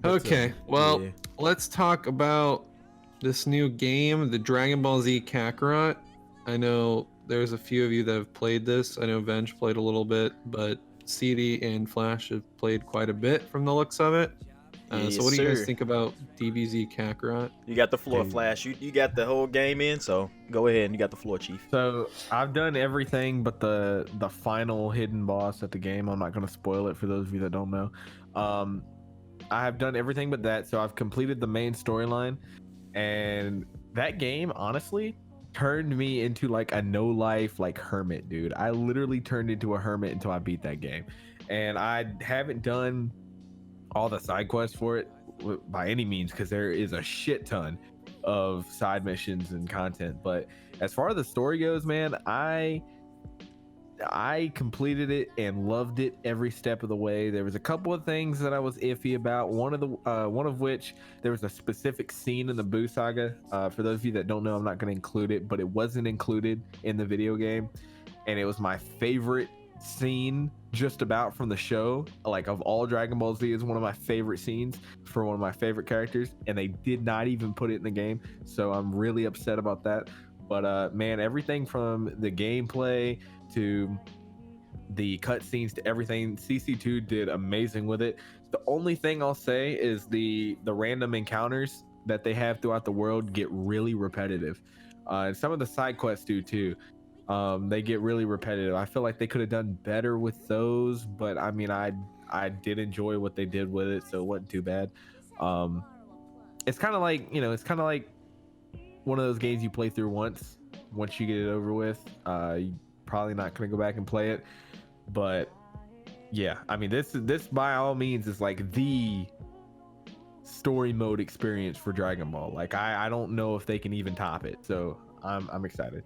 Okay, well, yeah. let's talk about this new game, the Dragon Ball Z Kakarot. I know there's a few of you that have played this. I know Venge played a little bit, but CD and Flash have played quite a bit from the looks of it. So Yes, what do you guys sir. think about DBZ Kakarot? You got the floor, Dude. Flash. You got the whole game in, so go ahead and you got the floor, Chief. So I've done everything but the final hidden boss at the game. I'm not gonna spoil it for those of you that don't know. I have done everything but that. So I've completed the main storyline, and that game honestly turned me into like a no life like hermit, dude. I literally turned into a hermit until I beat that game, and I haven't done all the side quests for it by any means because there is a shit ton of side missions and content. But as far as the story goes, man, I completed it and loved it every step of the way. There was a couple of things that I was iffy about. One of which, there was a specific scene in the Boo Saga. For those of you that don't know, I'm not going to include it, but it wasn't included in the video game, and it was my favorite scene just about from the show. Like, of all Dragon Ball Z, is one of my favorite scenes for one of my favorite characters, and they did not even put it in the game, so I'm really upset about that. But man, everything from the gameplay to the cutscenes to everything, CC2 did amazing with it. The only thing I'll say is the random encounters that they have throughout the world get really repetitive, and some of the side quests do too. They get really repetitive. I feel like they could have done better with those, but I mean, I did enjoy what they did with it, so it wasn't too bad. It's kind of like, it's kind of like one of those games you play through once you get it over with. You probably not gonna go back and play it, but yeah, I mean, this by all means is like the story mode experience for Dragon Ball. Like, I don't know if they can even top it, so I'm excited.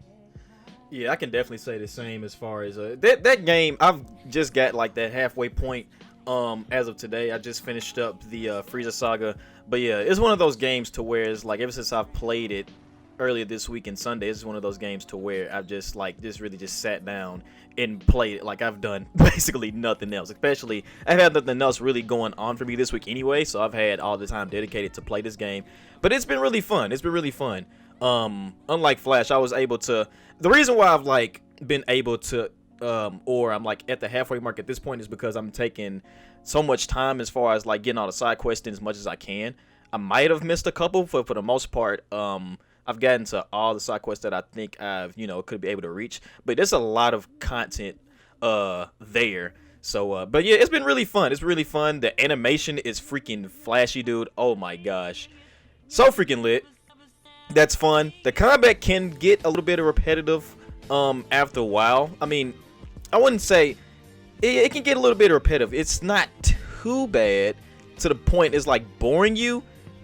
Yeah, I can definitely say the same as far as that game. I've just got like that halfway point. As of today, I just finished up the Frieza saga. But yeah, it's one of those games to where it's like, ever since I've played it earlier this week and Sunday, it's one of those games to where I've just really just sat down and played it. Like, I've done basically nothing else. Especially, I've had nothing else really going on for me this week anyway, so I've had all the time dedicated to play this game. But it's been really fun. It's been really fun. Unlike Flash, I was able to. The reason why I've like been able to, or I'm like at the halfway mark at this point, is because I'm taking so much time as far as like getting all the side quests in as much as I can. I might have missed a couple, for the most part. I've gotten to all the side quests that I think I've could be able to reach, but there's a lot of content there. So, but yeah, it's been really fun. It's really fun. The animation is freaking flashy, dude. Oh my gosh, so freaking lit. That's fun. The combat can get a little bit repetitive after a while. I mean, I wouldn't say it can get a little bit repetitive. It's not too bad to the point it's like boring you,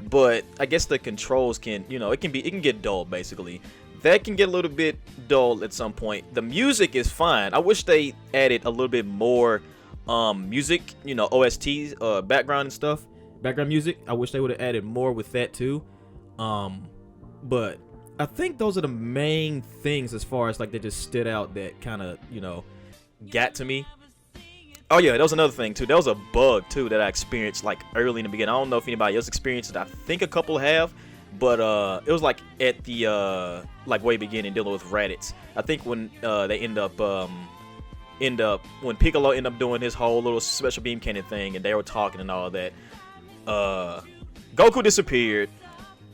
but I guess the controls can, it can get dull basically. That can get a little bit dull at some point. The music is fine. I wish they added a little bit more music, OSTs, background and stuff. Background music. I wish they would have added more with that too. But I think those are the main things as far as like they just stood out that kind of, got to me. Oh yeah, that was another thing too. There was a bug too that I experienced like early in the beginning. I don't know if anybody else experienced it. I think a couple have, but it was like at the like way beginning dealing with Raditz. I think when they end up when Piccolo ended up doing his whole little special beam cannon thing and they were talking and all that. Goku disappeared.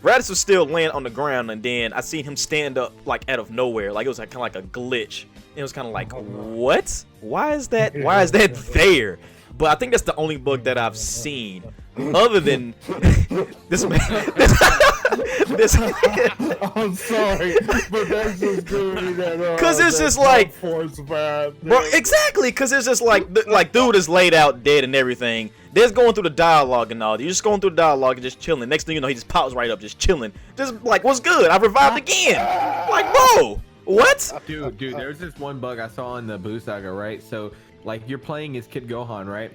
Raditz was still laying on the ground, and then I seen him stand up like out of nowhere, like it was like kind of like a glitch. It was kind of like, what? Why is that? Why is that there? But I think that's the only bug that I've seen, other than this man. This I'm sorry, but that's just giving me that. Cause it's just like, force vibe, bro, exactly. Cause it's just like dude is laid out dead and everything. They're just going through the dialogue and all. You're just going through the dialogue and just chilling. Next thing you know, he just pops right up, just chilling. Just like, what's good? I revived again. Like, bro, what? Dude, there's this one bug I saw in the Boo Saga, right? So, like, you're playing as Kid Gohan, right?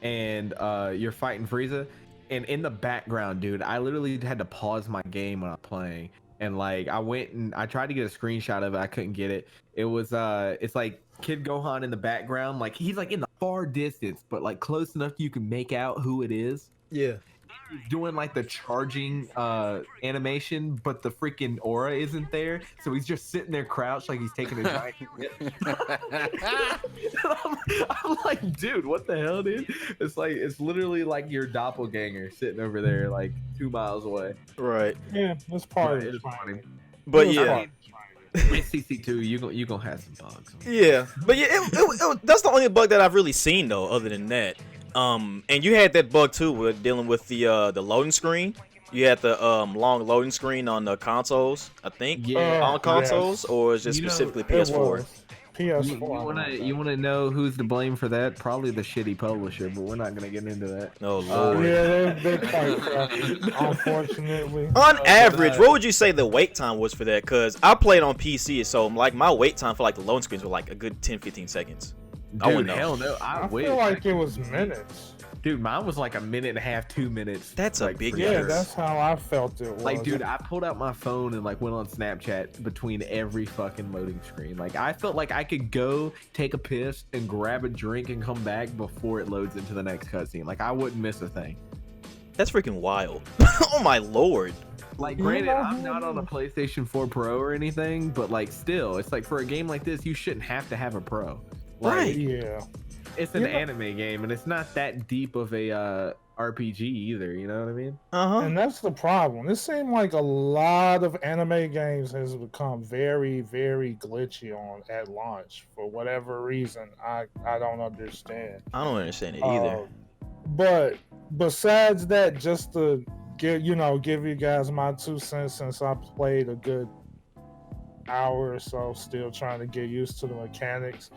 And you're fighting Frieza. And in the background, dude, I literally had to pause my game when I'm playing. And, like, I went and I tried to get a screenshot of it. I couldn't get it. It was, it's like Kid Gohan in the background. Like, he's, like, in the far distance, but, like, close enough you can make out who it is. Yeah. doing like the charging animation, but the freaking aura isn't there, so he's just sitting there crouched like he's taking a giant hit. I'm like, dude, what the hell, dude? It's literally like your doppelganger sitting over there like 2 miles away. Right. Yeah, that's part of It's it. funny. But It was yeah. fun. It's CC2, you gonna have some bugs. Yeah, but yeah, that's the only bug that I've really seen though. Other than that, and you had that bug too with dealing with the loading screen. You had the long loading screen on the consoles, I think. Yeah, On consoles, yes. or is it You know, specifically It PS4? was PS4. You wanna know who's to blame for that? Probably the shitty publisher, but we're not gonna get into that. Oh lord. Yeah, they're quite crappy, unfortunately. On average, what would you say the wait time was for that? Because I played on PC, so like my wait time for like the loading screens were like a good 10-15 seconds. I Dude, wouldn't know. hell no. I wish. feel like it was minutes. Dude, mine was like a minute and a half, 2 minutes. That's a like, big for Yeah, sure. that's how I felt it was. Like, dude, I pulled out my phone and like went on Snapchat between every fucking loading screen. Like, I felt like I could go take a piss and grab a drink and come back before it loads into the next cutscene. Like, I wouldn't miss a thing. That's freaking wild. Oh my lord. Like, You granted, know I'm who- not on a PlayStation 4 Pro or anything, but like, still, it's like for a game like this, you shouldn't have to have a Pro. Like, Right. Yeah. It's an You know- anime game, and it's not that deep of a RPG either. You know what I mean? Uh-huh. And that's the problem. It seemed like a lot of anime games has become very, very glitchy on at launch for whatever reason. I don't understand. I don't understand it either. But besides that, just to give you guys my 2 cents, since I played a good hour or so, still trying to get used to the mechanics.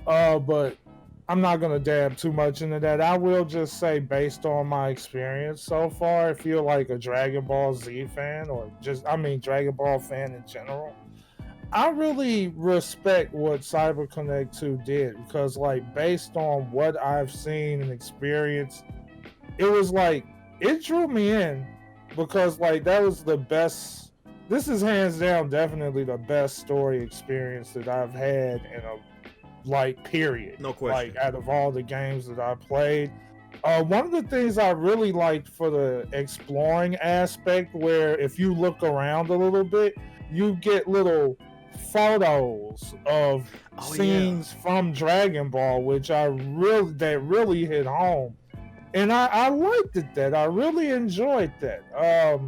But I'm not gonna dab too much into that. I will just say, based on my experience so far, I feel like a Dragon Ball Z fan, or Dragon Ball fan in general. I really respect what CyberConnect 2 did, because like based on what I've seen and experienced, it was like it drew me in, because like that was the best. This is hands down definitely the best story experience that I've had in a period. No question. Like out of all the games that I played. One of the things I really liked for the exploring aspect, where if you look around a little bit, you get little photos of scenes from Dragon Ball, which really hit home. And I liked it that. I really enjoyed that.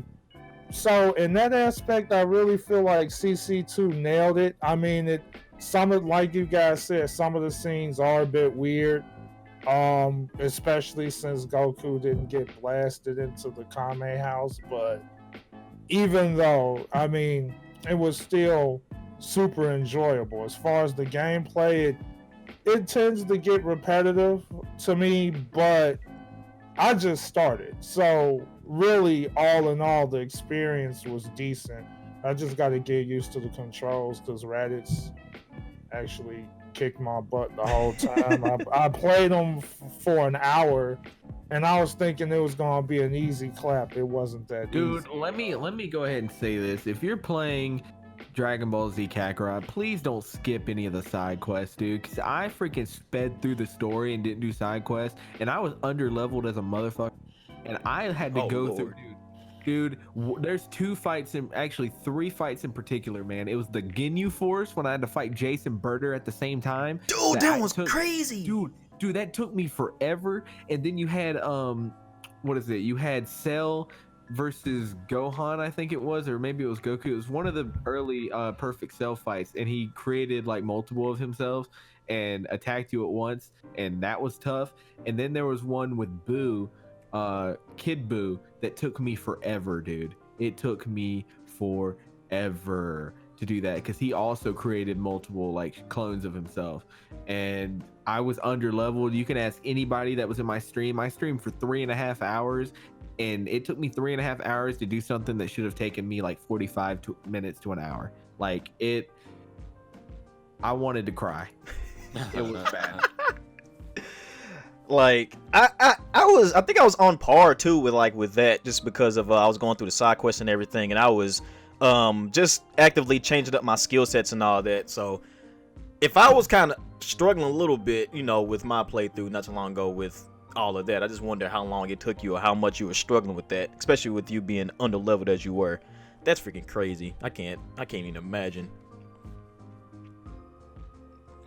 So in that aspect, I really feel like CC2 nailed it. I mean, like you guys said, some of the scenes are a bit weird. Especially since Goku didn't get blasted into the Kame house, but even though, I mean, it was still super enjoyable. As far as the gameplay, it tends to get repetitive to me, but I just started. So really, all in all, the experience was decent. I just got to get used to the controls, because Raditz actually kicked my butt the whole time. I played them for an hour, and I was thinking it was gonna be an easy clap. It wasn't that Dude, easy. let me go ahead and say this. If you're playing Dragon Ball Z Kakarot, please don't skip any of the side quests, dude. Because I freaking sped through the story and didn't do side quests, and I was under leveled as a motherfucker, and I had to go through. Dude, there's 2 fights actually 3 fights in particular, man. It was the Ginyu Force when I had to fight Jason Birder at the same time. Dude, that was crazy. Dude, that took me forever. And then you had what is it? You had Cell versus Gohan, I think it was, or maybe it was Goku. It was one of the early Perfect Cell fights, and he created like multiple of himself and attacked you at once, and that was tough. And then there was one with Boo, Kid Boo, that took me forever, dude. It took me forever to do that, because he also created multiple like clones of himself, and I was under leveled. You can ask anybody that was in my stream. I streamed for 3.5 hours, and it took me 3.5 hours to do something that should have taken me like 45 minutes to an hour. Like I wanted to cry. It was bad. Like I think I was on par too with that, just because of I was going through the side quests and everything, and I was just actively changing up my skill sets and all that. So if I was kind of struggling a little bit, with my playthrough not too long ago with all of that. I just wonder how long it took you or how much you were struggling with that, especially with you being under-leveled as you were. That's freaking crazy. I can't even imagine.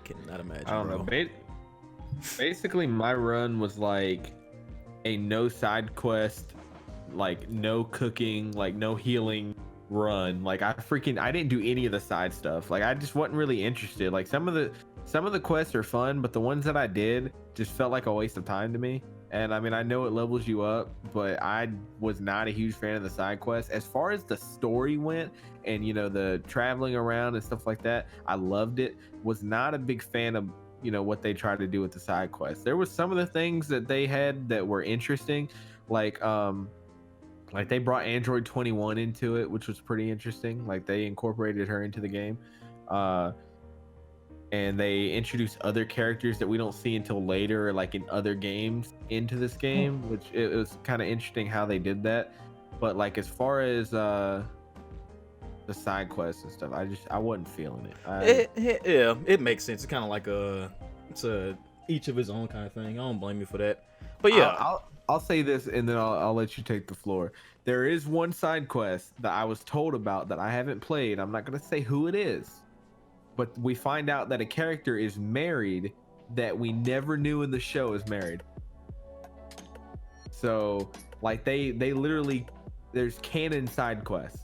Cannot imagine, I don't bro. know. Basically, my run was like a no side quest, like no cooking, like no healing run. Like I didn't do any of the side stuff. Like I just wasn't really interested. Like some of the quests are fun, but the ones that I did just felt like a waste of time to me. And I mean, I know it levels you up, but I was not a huge fan of the side quests. As far as the story went and, you know, the traveling around and stuff like that, I loved it. Was not a big fan of, you know, what they tried to do with the side quests. There was some of the things that they had that were interesting, like they brought Android 21 into it, which was pretty interesting. Like they incorporated her into the game. And they introduced other characters that we don't see until later, like in other games, into this game, which it was kind of interesting how they did that. But like as far as the side quests and stuff, I wasn't feeling it. Yeah, it makes sense. It's kind of like it's a each of his own kind of thing. I don't blame you for that. But yeah, I'll say this and then I'll let you take the floor. There is one side quest that I was told about that I haven't played. I'm not gonna say who it is, but we find out that a character is married that we never knew in the show is married. So like they literally, there's canon side quests.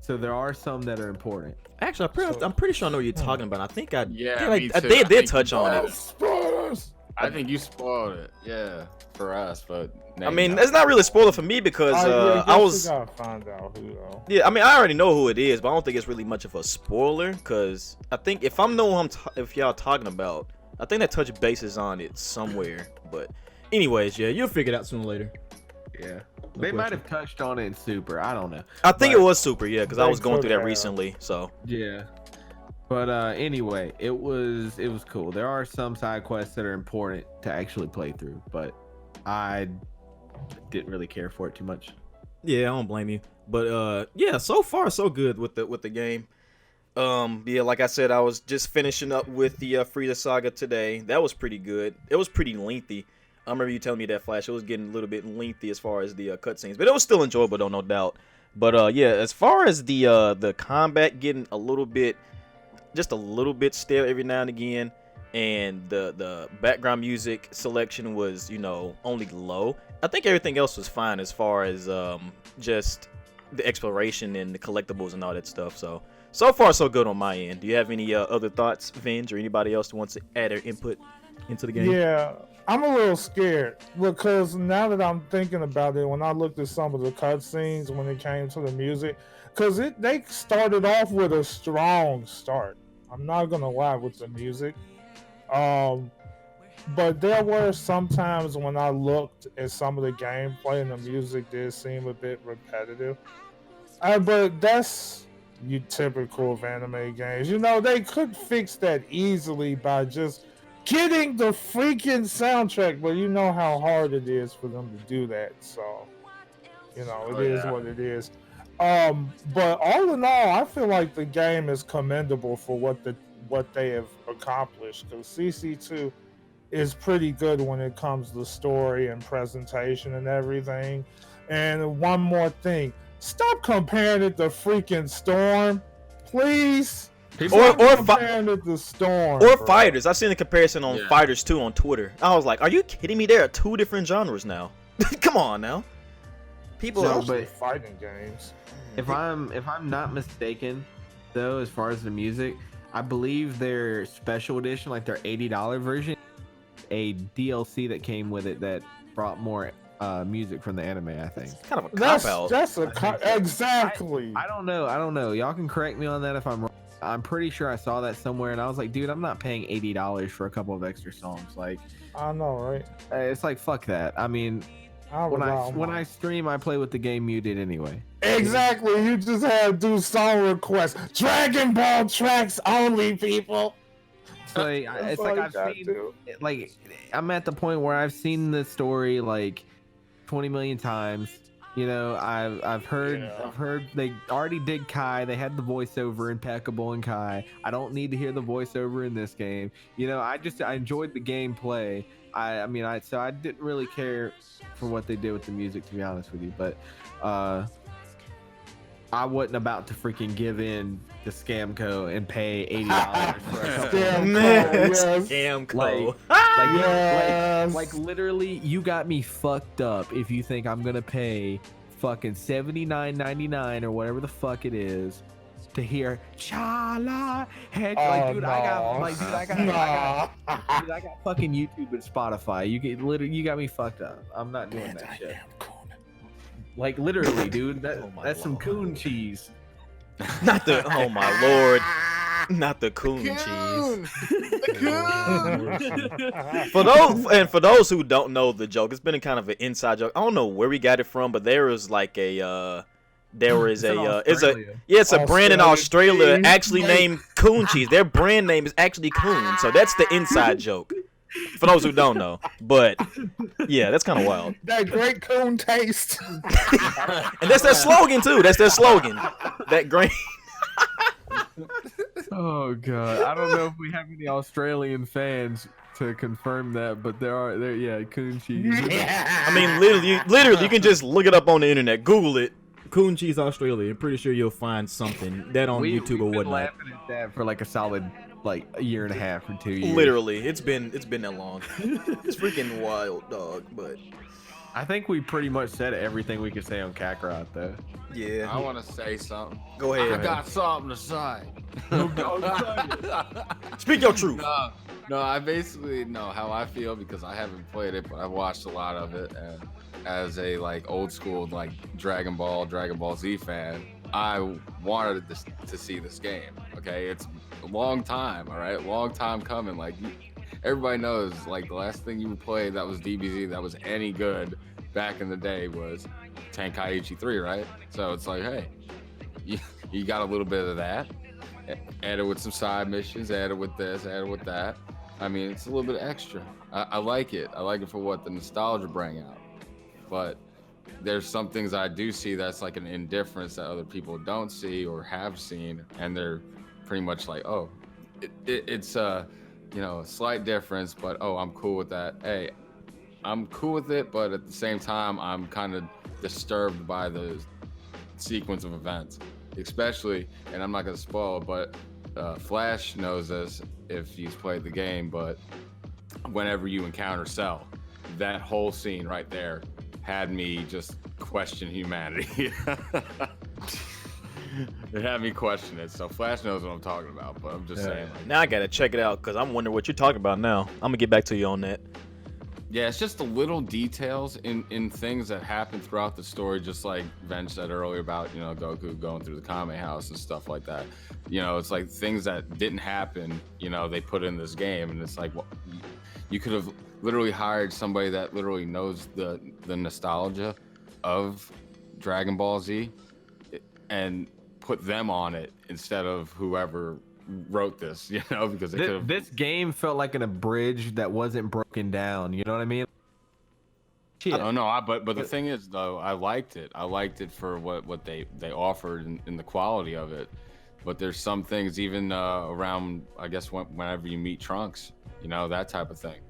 So there are some that are important. actually, I'm pretty sure I know what you're talking about. I think I Me too. they did touch on it. Spoilers! I think you spoiled it. Yeah, for us, but I mean, it's not really a spoiler for me because I was. We gotta find out who though. Yeah, I mean, I already know who it is, but I don't think it's really much of a spoiler because I think if I'm know who if y'all talking about, I think that touch bases on it somewhere. But, anyways, yeah, you'll figure it out sooner or later. Yeah, they might have touched on it in Super. I don't know. I think But- it was Super, yeah, because I They was going through could that have. recently. So, Yeah. But anyway, it was cool. There are some side quests that are important to actually play through, but I didn't really care for it too much. yeah, I don't blame you. But yeah, so far so good with the game. Yeah, like I said, I was just finishing up with the Frieza Saga today. That was pretty good. It was pretty lengthy. I remember you telling me that, Flash. It was getting a little bit lengthy as far as the cutscenes, but it was still enjoyable, though, no doubt. But yeah, as far as the combat getting just a little bit stale every now and again, and the background music selection was, you know, only low. I think everything else was fine as far as just the exploration and the collectibles and all that stuff. So far so good on my end. Do you have any other thoughts, Vinge, or anybody else who wants to add their input into the game? Yeah, I'm a little scared because now that I'm thinking about it, when I looked at some of the cutscenes when it came to the music, because they started off with a strong start. I'm not gonna lie with the music, but there were some times when I looked at some of the gameplay and the music did seem a bit repetitive. But that's typical of anime games. You know, they could fix that easily by just getting the freaking soundtrack, but you know how hard it is for them to do that. So, you know, it is what it is. But all in all, I feel like the game is commendable for what they have accomplished. Because CC2 is pretty good when it comes to story and presentation and everything. And one more thing, stop comparing it to freaking Storm, please. Or comparing it to Storm, or bro. Fighters. I've seen the comparison on Yeah. Fighters 2 on Twitter. I was like, are you kidding me? There are two different genres now. Come on now. People No, are Especially but- fighting games. If I'm not mistaken, though, as far as the music, I believe their special edition, like their $80 version, a DLC that came with it that brought more music from the anime. I think. kind of a cop out. That's exactly. I don't know. Y'all can correct me on that if I'm wrong. I'm pretty sure I saw that somewhere, and I was like, dude, I'm not paying $80 for a couple of extra songs. Like, I know, right? it's like fuck that. I mean, when I stream, I play with the game muted anyway. Exactly, you just had to do song requests. Dragon Ball tracks only, people. So it's like I'm at the point where I've seen the story like 20 million times. You know, I've heard they already did Kai. They had the voiceover impeccable in Kai. I don't need to hear the voiceover in this game. You know, I enjoyed the gameplay. I didn't really care for what they did with the music, to be honest with you. But I wasn't about to freaking give in to Scamco and pay $80 for a couple Scamco. like literally, you got me fucked up if you think I'm gonna pay fucking $79.99 or whatever the fuck it is to hear Chala head. I got fucking YouTube and Spotify. You got me fucked up. I'm not doing that shit. Like literally, dude. That's some coon cheese. Not the oh my lord. Not the coon cheese. For those who don't know the joke, it's been a kind of an inside joke. I don't know where we got it from, but there is like a it's a brand in Australia actually named Coon Cheese. Their brand name is actually Coon, so that's the inside joke. For those who don't know, but yeah, that's kind of wild. That great coon taste. And that's their slogan too. That's their slogan. That great. Oh god, I don't know if we have any Australian fans to confirm that, but there yeah, coon cheese. I mean, literally, you can just look it up on the internet, Google it. Coon cheese Australia. I'm pretty sure you'll find something that on YouTube or we've been whatnot. laughing at that for like a solid a year and a half or 2 years. Literally, it's been that long. It's freaking wild, dog. But I think we pretty much said everything we could say on Kakarot, though. yeah, I want to say something. go ahead. I got something to say. Speak your truth. No, I basically know how I feel because I haven't played it, but I've watched a lot of it. And as a old school Dragon Ball Z fan, I wanted to see this game. Okay, it's a long time. All right, long time coming. Everybody knows, the last thing you played that was DBZ that was any good back in the day was Tenkaichi 3, right? So it's like, hey, you got a little bit of that. Add it with some side missions, add it with this, add it with that. I mean, it's a little bit extra. I like it. I like it for what the nostalgia bring out. But there's some things I do see that's like an indifference that other people don't see or have seen, and they're pretty much like, oh, it's a slight difference, but oh, I'm cool with that. Hey, I'm cool with it, but at the same time, I'm kind of disturbed by the sequence of events, especially, and I'm not gonna spoil it, but Flash knows this if he's played the game, but whenever you encounter Cell, that whole scene right there had me just question humanity. It had me question it. So Flash knows what I'm talking about, but I'm just saying. Now I gotta check it out because I'm wondering what you're talking about now. I'm gonna get back to you on that. Yeah, it's just the little details in things that happen throughout the story, just like Venge said earlier about, Goku going through the Kame house and stuff like that. It's like things that didn't happen, they put in this game, and it's like, well, you could have literally hired somebody that literally knows the nostalgia of Dragon Ball Z and put them on it instead of whoever wrote this, because this game felt like an abridged that wasn't broken down. You know what I mean? I don't know, but the thing is, though, I liked it. I liked it for what they offered in the quality of it. But there's some things even around, I guess, whenever you meet Trunks, that type of thing.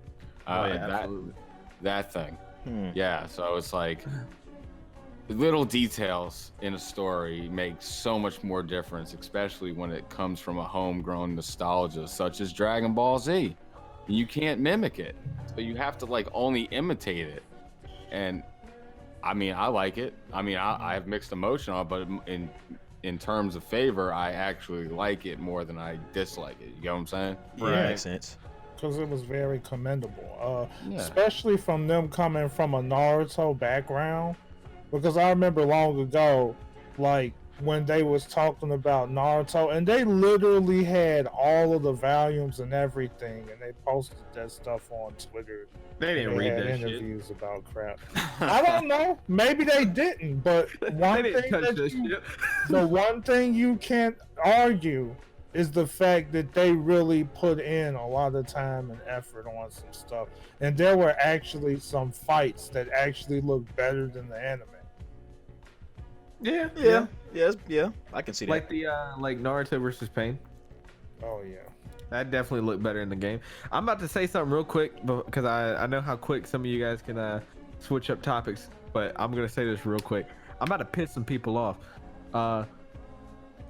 Absolutely. That thing. Yeah, so it's like little details in a story make so much more difference, especially when it comes from a homegrown nostalgia such as Dragon Ball Z. You can't mimic it, so you have to only imitate it. And I mean, I like it. I mean, I have mixed emotion on it, but in terms of favor, I actually like it more than I dislike it. You get what I'm saying? Yeah, makes sense. Because it was very commendable, especially from them coming from a Naruto background. Because I remember long ago, when they was talking about Naruto, and they literally had all of the volumes and everything, and they posted that stuff on Twitter. They didn't read that interviews shit. about crap. I don't know. Maybe they didn't, but the one thing you can't argue is the fact that they really put in a lot of time and effort on some stuff. And there were actually some fights that actually looked better than the anime. Yeah. I can see that. Like the like Naruto versus Pain. Oh yeah. That definitely looked better in the game. I'm about to say something real quick because I know how quick some of you guys can switch up topics, but I'm gonna say this real quick. I'm about to piss some people off.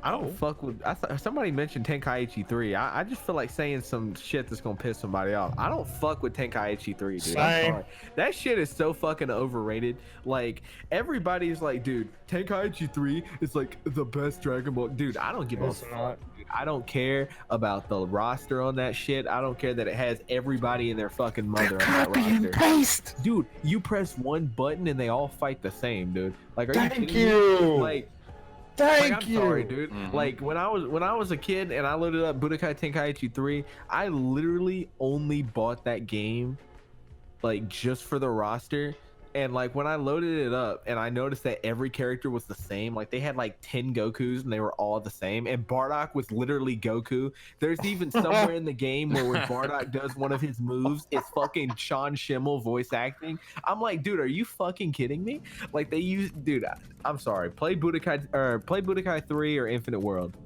I don't fuck with. Somebody mentioned Tenkaichi 3. I just feel like saying some shit that's gonna piss somebody off. I don't fuck with Tenkaichi 3, dude. I'm sorry. That shit is so fucking overrated. Like everybody's like, dude, Tenkaichi 3 is like the best Dragon Ball. Dude, I don't give a fuck. Dude. I don't care about the roster on that shit. I don't care that it has everybody and their fucking mother on that roster. Paste. Dude, you press one button and they all fight the same, dude. Like, are you kidding you. me? Like. Thank you. I'm sorry, dude. Like when I was a kid and I loaded up Budokai Tenkaichi 3, I literally only bought that game like just for the roster. And like when I loaded it up and I noticed that every character was the same, like they had like 10 Gokus and they were all the same, and Bardock was literally Goku. There's even somewhere in the game where when Bardock does one of his moves, it's fucking Sean Schimmel voice acting. I'm like, dude, are you fucking kidding me? Like they use, dude, I'm sorry, play Budokai 3 or Infinite World.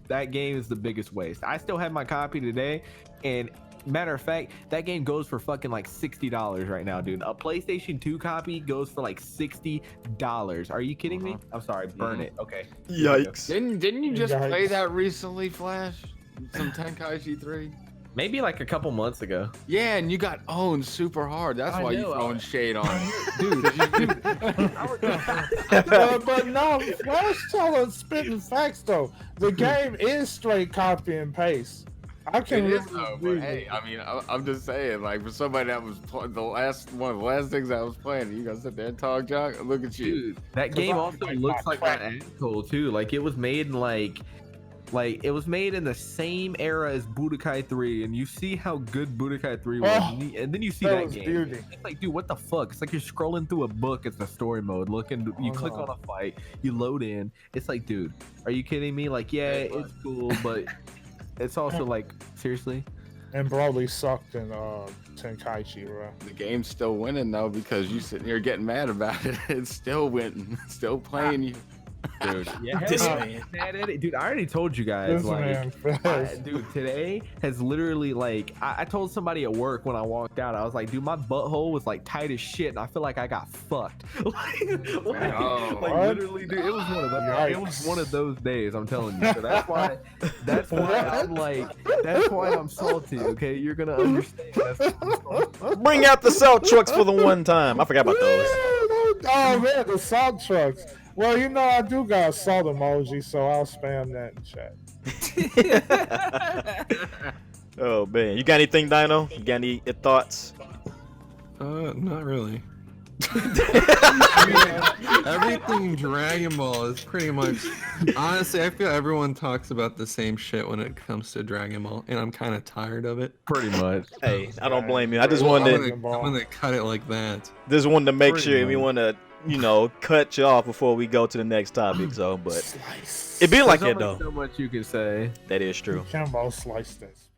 That game is the biggest waste. I still have my copy today, and matter of fact, that game goes for fucking like $60 right now, dude. A PlayStation 2 copy goes for like $60. Are you kidding me? I'm sorry, burn it. Okay. Yikes. Didn't you just play that recently, Flash? Some Tenkaichi 3? Maybe like a couple months ago. Yeah, and you got owned super hard. That's why you throwing shade on it. Dude. But no, Flash telling spitting facts though. The game is straight copy and paste. I can It is though, but hey, I mean, I'm just saying, like, for somebody that was one of the last things I was playing, you guys sit there and talk junk. Look at you. Dude, that game also looks like an asshole too. Like it was made in like it was made in the same era as Budokai 3, and you see how good Budokai 3 was, and then you see that game. Beauty. It's like, dude, what the fuck? It's like you're scrolling through a book. It's the story mode. You click on a fight, you load in. It's like, dude, are you kidding me? Like, yeah, it's cool, but it's also like, seriously. And Broly sucked in Tenkaichi, bro. The game's still winning though, because you sitting here getting mad about it. It's still winning, still playing you. Dude, yeah, This man. dude, I already told you guys, This man, dude, today has literally like, I told somebody at work when I walked out, I was like, dude, my butthole was like tight as shit, and I feel like I got fucked. Literally, dude, it was one of those. It was one of those days. I'm telling you. So that's why I'm salty. Okay, you're gonna understand. Bring out the salt trucks for the one time. I forgot about those. Oh man, the salt trucks. Well, you know I do got a salt emoji, so I'll spam that in chat. Oh man, you got anything, Dino? You got any thoughts? Not really. Everything Dragon Ball is pretty much, honestly, I feel everyone talks about the same shit when it comes to Dragon Ball, and I'm kind of tired of it. Pretty much. Hey, I don't blame you. I just wanted I'm gonna cut it like that. to make Pretty sure much. we want to, cut you off before we go to the next topic. So, but it be like that though. So much you can say. That is true. Kimbo sliced this.